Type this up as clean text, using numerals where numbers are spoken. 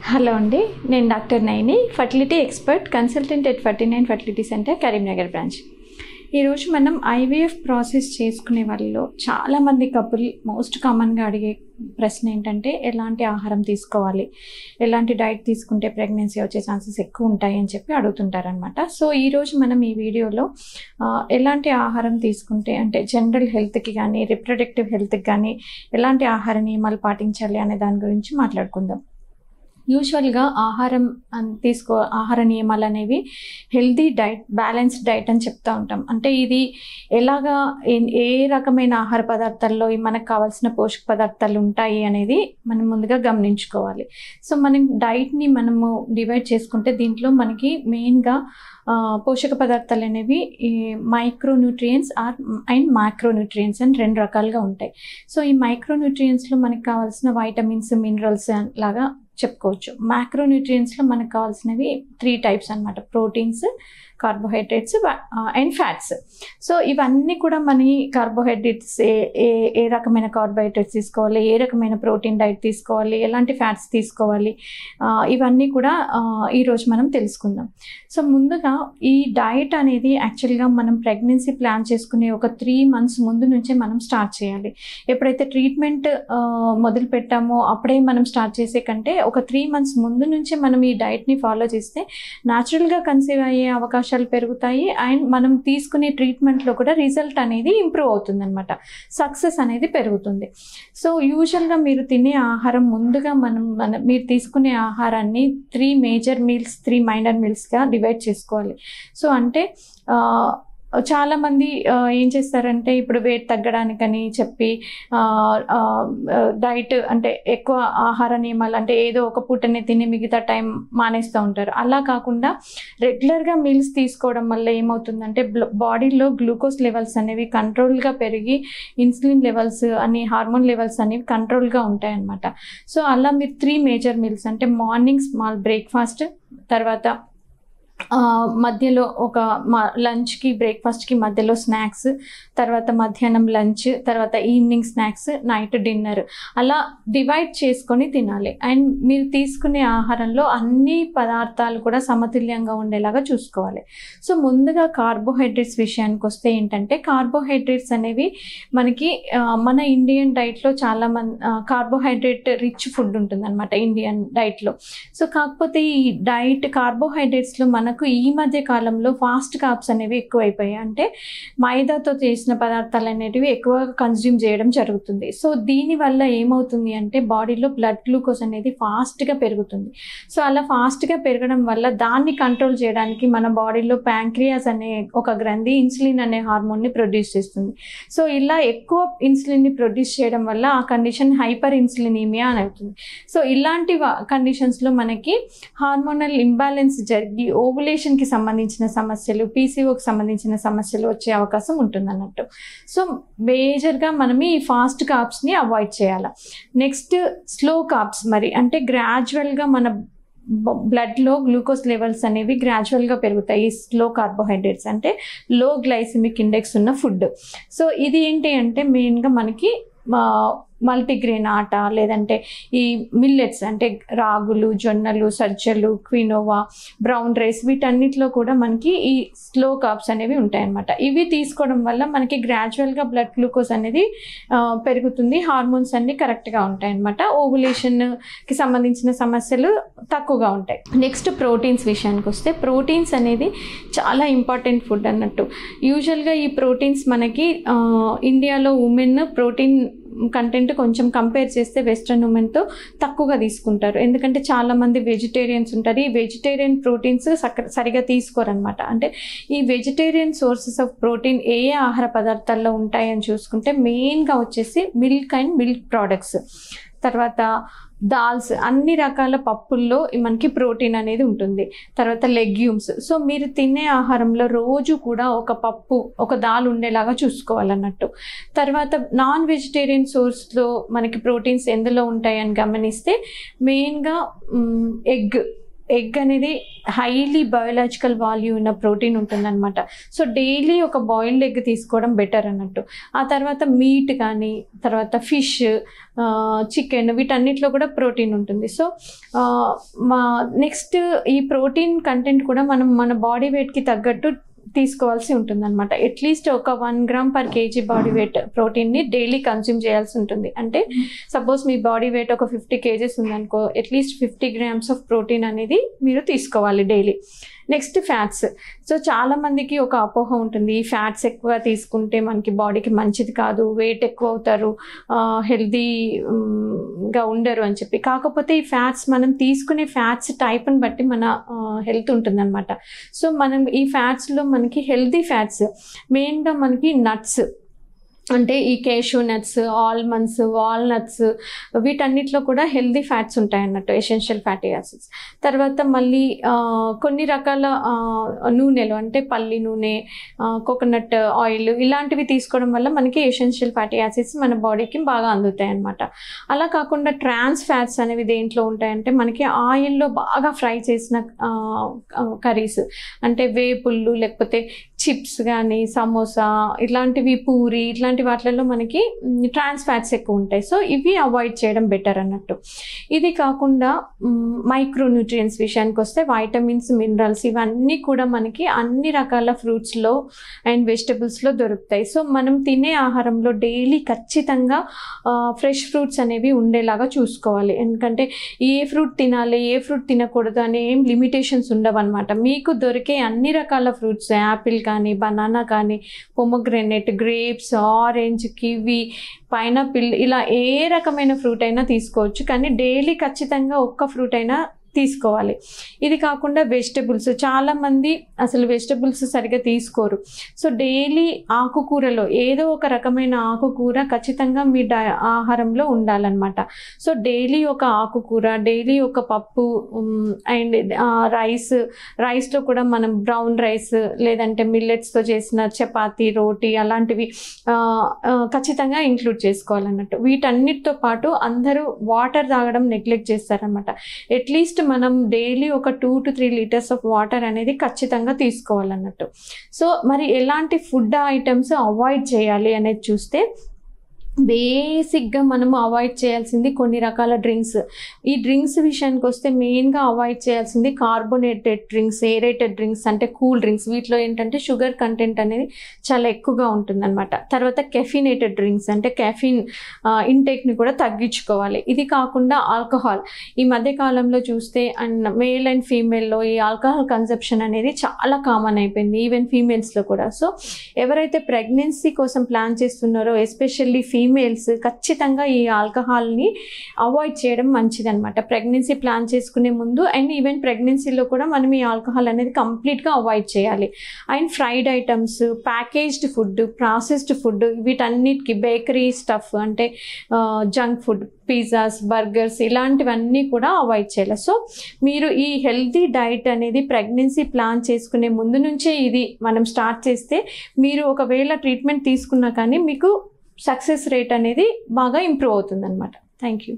Hello అండి, నేను doctor Naini, fertility expert, consultant at 49 fertility centre, Karimnagar branch. ఈరోజు మనం ఐవీఎఫ్ ప్రాసెస్ చేసుకునే వాళ్ళలో చాలామంది కపుల్ మోస్ట్ కామన్గా అడిగే ప్రశ్న ఏంటంటే ఎలాంటి ఆహారం తీసుకోవాలి, ఎలాంటి డైట్ తీసుకుంటే ప్రెగ్నెన్సీ వచ్చే ఛాన్సెస్ ఎక్కువ ఉంటాయి అని చెప్పి అడుగుతుంటారనమాట. సో ఈరోజు మనం ఈ వీడియోలో ఎలాంటి ఆహారం తీసుకుంటే అంటే జనరల్ హెల్త్కి కానీ రిప్రొడక్టివ్ హెల్త్కి కానీ ఎలాంటి ఆహార నియమాలు పాటించాలి అనే దాని గురించి మాట్లాడుకుందాం. యూజువల్గా ఆహార నియమాలు అనేవి హెల్తీ డైట్, బ్యాలెన్స్డ్ డైట్ అని చెప్తూ ఉంటాం. అంటే ఇది ఎలాగా ఏ రకమైన ఆహార పదార్థాల్లో మనకు కావాల్సిన పోషక పదార్థాలు ఉంటాయి అనేది మనం ముందుగా గమనించుకోవాలి. సో మనం డైట్ని మనము డివైడ్ చేసుకుంటే దీంట్లో మనకి మెయిన్గా పోషక పదార్థాలు అనేవి మైక్రోన్యూట్రియంట్స్ అండ్ మైక్రోన్యూట్రియంట్స్ అని రెండు రకాలుగా ఉంటాయి. సో ఈ మైక్రోన్యూట్రియంట్స్లో మనకు కావాల్సిన వైటమిన్స్, మినరల్స్ లాగా చెప్పుకోవచ్చు. మ్యాక్రోన్యూట్రియంట్స్లో మనకు కావాల్సినవి 3 టైప్స్ అనమాట: proteins, carbohydrates and fats. So ఇవన్నీ కూడా మన కార్బోహైడ్రేట్స్ ఏ రకమైన కార్బోహైడ్రేట్స్ తీసుకోవాలి, ఏ రకమైన ప్రోటీన్ డైట్ తీసుకోవాలి, ఎలాంటి ఫ్యాట్స్ తీసుకోవాలి, ఇవన్నీ కూడా ఈరోజు మనం తెలుసుకుందాం. సో ముందుగా ఈ డైట్ అనేది యాక్చువల్గా మనం ప్రెగ్నెన్సీ ప్లాన్ చేసుకునే ఒక 3 months ముందు నుంచే మనం స్టార్ట్ చేయాలి. ఎప్పుడైతే ట్రీట్మెంట్ మొదలు పెట్టామో అప్పుడే మనం స్టార్ట్ చేసే కంటే ఒక 3 months ముందు నుంచే మనం ఈ డైట్ని ఫాలో చేస్తే న్యాచురల్గా కన్సీవ్ అయ్యే అవకాశాలు పెరుగుతాయి అండ్ మనం తీసుకునే ట్రీట్మెంట్లో కూడా రిజల్ట్ అనేది ఇంప్రూవ్ అవుతుంది అనమాట, సక్సెస్ అనేది పెరుగుతుంది. సో యూజువల్గా మీరు తినే ఆహారం ముందుగా మీరు తీసుకునే ఆహారాన్ని 3 మేజర్ మీల్స్, 3 మైనర్ మీల్స్గా డివైడ్ చేసుకోవాలి. సో అంటే చాలామంది ఏం చేస్తారంటే ఇప్పుడు వెయిట్ తగ్గడానికని చెప్పి డైట్ అంటే ఎక్కువ ఆహార నియమాలు అంటే ఏదో ఒక పూటనే తిని మిగతా టైం మానేస్తూ ఉంటారు. అలా కాకుండా రెగ్యులర్గా మీల్స్ తీసుకోవడం వల్ల ఏమవుతుందంటే బాడీలో గ్లూకోజ్ లెవెల్స్ అనేవి కంట్రోల్గా పెరిగి ఇన్సులిన్ లెవెల్స్ అని, హార్మోన్ లెవెల్స్ అనేవి కంట్రోల్గా ఉంటాయన్నమాట. సో అలా మీరు 3 మేజర్ మీల్స్ అంటే మార్నింగ్ స్మాల్ బ్రేక్ఫాస్ట్, తర్వాత మధ్యలో ఒక లంచ్కి, బ్రేక్ఫాస్ట్కి మధ్యలో స్నాక్స్, తర్వాత మధ్యాహ్నం లంచ్, తర్వాత ఈవినింగ్ స్నాక్స్, నైట్ డిన్నర్, అలా డివైడ్ చేసుకొని తినాలి. అండ్ మీరు తీసుకునే ఆహారంలో అన్ని పదార్థాలు కూడా సమతుల్యంగా ఉండేలాగా చూసుకోవాలి. సో ముందుగా కార్బోహైడ్రేట్స్ విషయానికి వస్తే ఏంటంటే కార్బోహైడ్రేట్స్ అనేవి మనకి మన ఇండియన్ డైట్లో చాలా కార్బోహైడ్రేట్ రిచ్ ఫుడ్ ఉంటుంది అనమాట ఇండియన్ డైట్లో. సో కాకపోతే ఈ డైట్ కార్బోహైడ్రేట్స్లో మనకు ఈ మధ్య కాలంలో ఫాస్ట్ కార్బ్స్ అనేవి ఎక్కువైపోయాయి. అంటే మైదాతో చేసిన పదార్థాలు అనేటివి ఎక్కువగా కన్జ్యూమ్ చేయడం జరుగుతుంది. సో దీనివల్ల ఏమవుతుంది అంటే బాడీలో బ్లడ్ గ్లూకోజ్ అనేది ఫాస్ట్గా పెరుగుతుంది. సో అలా ఫాస్ట్గా పెరగడం వల్ల దాన్ని కంట్రోల్ చేయడానికి మన బాడీలో ప్యాంక్రియాస్ అనే ఒక గ్రంథి ఇన్సులిన్ అనే హార్మోన్ని ప్రొడ్యూస్ చేస్తుంది. సో ఇలా ఎక్కువ ఇన్సులిన్ని ప్రొడ్యూస్ చేయడం వల్ల ఆ కండిషన్ హైపర్ ఇన్సులినీమియా అని అవుతుంది. సో ఇలాంటి కండిషన్స్లో మనకి హార్మోనల్ ఇంబ్యాలెన్స్ జరిగి ఓవులేషన్కి సంబంధించిన సమస్యలు, పీసీఓకి సంబంధించిన సమస్యలు వచ్చే అవకాశం ఉంటుంది అన్నట్టు. సో మేజర్గా మనం ఈ ఫాస్ట్ కార్బ్స్ని అవాయిడ్ చేయాలి. నెక్స్ట్ స్లో కార్బ్స్, మరి అంటే గ్రాడ్యువల్గా మన బ్లడ్లో గ్లూకోజ్ లెవెల్స్ అనేవి గ్రాడ్యువల్గా పెరుగుతాయి. ఈ స్లో కార్బోహైడ్రేట్స్ అంటే లో గ్లైసిమిక్ ఇండెక్స్ ఉన్న ఫుడ్. సో ఇది ఏంటి అంటే మెయిన్గా మనకి మల్టీగ్రెయిన్ ఆట, లేదంటే ఈ మిల్లెట్స్ అంటే రాగులు, జొన్నలు, సజ్జలు, క్వినోవా, బ్రౌన్ రైస్, వీటన్నిటిలో కూడా మనకి ఈ స్లో కార్బ్స్ అనేవి ఉంటాయన్నమాట. ఇవి తీసుకోవడం వల్ల మనకి గ్రాడ్యువల్గా బ్లడ్ గ్లూకోజ్ అనేది పెరుగుతుంది, హార్మోన్స్ అన్నీ కరెక్ట్గా ఉంటాయన్నమాట, ఓవులేషన్కి సంబంధించిన సమస్యలు తక్కువగా ఉంటాయి. నెక్స్ట్ ప్రోటీన్స్ విషయానికి వస్తే ప్రోటీన్స్ అనేది చాలా ఇంపార్టెంట్ ఫుడ్ అన్నట్టు. యూజువల్గా ఈ ప్రోటీన్స్ మనకి ఇండియాలో ఉమెన్ ప్రోటీన్ కంటెంట్ కొంచెం కంపేర్ చేస్తే వెస్ట్రన్ ఉమెన్తో తక్కువగా తీసుకుంటారు. ఎందుకంటే చాలామంది వెజిటేరియన్స్ ఉంటారు. ఈ వెజిటేరియన్ ప్రోటీన్స్ సరిగా తీసుకోరనమాట. అంటే ఈ వెజిటేరియన్ సోర్సెస్ ఆఫ్ ప్రోటీన్ ఏ ఆహార పదార్థాల్లో ఉంటాయని చూసుకుంటే మెయిన్గా వచ్చేసి మిల్క్ అండ్ మిల్క్ ప్రోడక్ట్స్, తర్వాత దాల్స్, అన్ని రకాల పప్పుల్లో మనకి ప్రోటీన్ అనేది ఉంటుంది, తర్వాత లెగ్యూమ్స్. సో మీరు తినే ఆహారంలో రోజు కూడా ఒక పప్పు, ఒక దాల్ ఉండేలాగా చూసుకోవాలన్నట్టు. తర్వాత నాన్ వెజిటేరియన్ సోర్స్లో మనకి ప్రోటీన్స్ ఎందులో ఉంటాయని గమనిస్తే మెయిన్గా ఎగ్, ఎగ్ అనేది హైలీ బయోలాజికల్ వాల్యూ ఉన్న ప్రోటీన్ ఉంటుందన్నమాట. సో డైలీ ఒక బాయిల్డ్ ఎగ్ తీసుకోవడం బెటర్ అన్నట్టు. ఆ తర్వాత మీట్ కానీ, తర్వాత ఫిష్, చికెన్, వీటన్నిటిలో కూడా ప్రోటీన్ ఉంటుంది. సో నెక్స్ట్ ఈ ప్రోటీన్ కంటెంట్ కూడా మనం మన బాడీ వెయిట్కి తగ్గట్టు తీసుకోవాల్సి ఉంటుందన్నమాట. అట్లీస్ట్ ఒక 1 gram per KG body weight ప్రోటీన్ని డైలీ కన్స్యూమ్ చేయాల్సి ఉంటుంది. అంటే సపోజ్ మీ బాడీ వెయిట్ ఒక 50 kgs ఉందనుకో, అట్లీస్ట్ 50 grams ఆఫ్ ప్రోటీన్ అనేది మీరు తీసుకోవాలి డైలీ. Next fats. సో చాలామందికి ఒక అపోహ ఉంటుంది, ఈ ఫ్యాట్స్ ఎక్కువ తీసుకుంటే మనకి బాడీకి మంచిది కాదు, వెయిట్ ఎక్కువ అవుతారు, హెల్దీగా ఉండరు అని చెప్పి. కాకపోతే ఈ ఫ్యాట్స్ మనం తీసుకునే ఫ్యాట్స్ టైప్ని బట్టి మన హెల్త్ ఉంటుందన్నమాట. సో మనం ఈ ఫ్యాట్స్లో మనకి హెల్దీ ఫ్యాట్స్ మెయిన్గా మనకి నట్స్, అంటే ఈ కేషూ నట్స్, ఆల్మండ్స్, వాల్నట్స్, వీటన్నిటిలో కూడా హెల్దీ ఫ్యాట్స్ ఉంటాయన్నట్టు, ఎసెన్షియల్ ఫ్యాటీ యాసిడ్స్. తర్వాత మళ్ళీ కొన్ని రకాల నూనెలు, అంటే పల్లి నూనె, కోకోనట్ ఆయిల్, ఇలాంటివి తీసుకోవడం వల్ల మనకి ఎసెన్షియల్ ఫ్యాటీ యాసిడ్స్ మన బాడీకి బాగా అందుతాయి అన్నమాట. అలా కాకుండా ట్రాన్స్ ఫ్యాట్స్ అనేవి దేంట్లో ఉంటాయంటే మనకి ఆయిల్లో బాగా ఫ్రై చేసిన కర్రీస్, అంటే వేపుళ్ళు, లేకపోతే చిప్స్ కానీ, సమోసా, ఇట్లాంటివి, పూరి, ఇట్లాంటి వాటిలలో మనకి ట్రాన్స్ ఫ్యాట్స్ ఎక్కువ ఉంటాయి. సో ఇవి అవాయిడ్ చేయడం బెటర్ అన్నట్టు. ఇది కాకుండా మైక్రోన్యూట్రియన్స్ విషయానికి వస్తే వైటమిన్స్, మినరల్స్, ఇవన్నీ కూడా మనకి అన్ని రకాల ఫ్రూట్స్లో అండ్ వెజిటబుల్స్లో దొరుకుతాయి. సో మనం తినే ఆహారంలో డైలీ ఖచ్చితంగా ఫ్రెష్ ఫ్రూట్స్ అనేవి ఉండేలాగా చూసుకోవాలి. ఎందుకంటే ఏ ఫ్రూట్ తినాలి, ఏ ఫ్రూట్ తినకూడదు అనే ఏం లిమిటేషన్స్ ఉండవు అనమాట. మీకు దొరికే అన్ని రకాల ఫ్రూట్స్, యాపిల్ కానీ, బనానా కానీ, pomegranate, grapes, orange, kiwi, pineapple, ఇలా ఏ రకమైన ఫ్రూట్ అయినా తీసుకోవచ్చు. కానీ డైలీ ఖచ్చితంగా ఒక్క ఫ్రూట్ అయినా తీసుకోవాలి. ఇది కాకుండా వెజిటబుల్స్, చాలామంది అసలు వెజిటబుల్స్ సరిగ్గా తీసుకోరు. సో డైలీ ఆకుకూరలో ఏదో ఒక రకమైన ఆకుకూర ఖచ్చితంగా మీ ఆహారంలో ఉండాలన్నమాట. సో డైలీ ఒక ఆకుకూర, డైలీ ఒక పప్పు, అండ్ రైస్లో కూడా మనం బ్రౌన్ రైస్ లేదంటే మిల్లెట్స్తో చేసిన చపాతీ, రోటీ, అలాంటివి ఖచ్చితంగా ఇంక్లూడ్ చేసుకోవాలన్నట్టు. వీటన్నిటితో పాటు అందరూ వాటర్ తాగడం నెగ్లెక్ట్ చేస్తారనమాట. అట్లీస్ట్ మనం డైలీ ఒక 2 to 3 liters ఆఫ్ వాటర్ అనేది ఖచ్చితంగా తీసుకోవాలన్నట్టు. సో మరి ఎలాంటి ఫుడ్ ఐటమ్స్ అవాయిడ్ చేయాలి అనేది చూస్తే, బేసిక్గా మనము అవాయిడ్ చేయాల్సింది కొన్ని రకాల డ్రింక్స్. ఈ డ్రింక్స్ విషయానికి వస్తే మెయిన్గా అవాయిడ్ చేయాల్సింది కార్బోనేటెడ్ డ్రింక్స్, ఏరేటెడ్ డ్రింక్స్, అంటే కూల్ డ్రింక్స్. వీటిలో ఏంటంటే షుగర్ కంటెంట్ అనేది చాలా ఎక్కువగా ఉంటుందన్నమాట. తర్వాత కెఫినేటెడ్ డ్రింక్స్, అంటే కెఫిన్ ఇంటేక్ని కూడా తగ్గించుకోవాలి. ఇది కాకుండా ఆల్కహాల్, ఈ మధ్య కాలంలో చూస్తే అండ్ మేల్ అండ్ ఫీమేల్లో ఈ ఆల్కహాల్ కన్సెప్షన్ అనేది చాలా కామన్ అయిపోయింది, ఈవెన్ ఫీమేల్స్లో కూడా. సో ఎవరైతే ప్రెగ్నెన్సీ కోసం ప్లాన్ చేస్తున్నారో, ఎస్పెషల్లీ ఫీమేల్స్, ఖచ్చితంగా ఈ ఆల్కహాల్ని అవాయిడ్ చేయడం మంచిదన్నమాట. ప్రెగ్నెన్సీ ప్లాన్ చేసుకునే ముందు అండ్ ఈవెన్ ప్రెగ్నెన్సీలో కూడా మనం ఈ ఆల్కహాల్ అనేది కంప్లీట్గా అవాయిడ్ చేయాలి. And fried items, packaged food, processed food, వీటన్నిటికి బేకరీ స్టఫ్, అంటే జంక్ ఫుడ్, పిజ్జాస్, బర్గర్స్, ఇలాంటివన్నీ కూడా అవాయిడ్ చేయాలి. సో మీరు ఈ హెల్తీ డైట్ అనేది ప్రెగ్నెన్సీ ప్లాన్ చేసుకునే ముందు నుంచే ఇది మనం స్టార్ట్ చేస్తే, మీరు ఒకవేళ ట్రీట్మెంట్ తీసుకున్నా కానీ మీకు సక్సెస్ రేట్ అనేది బాగా ఇంప్రూవ్ అవుతుందన్నమాట. Thank you.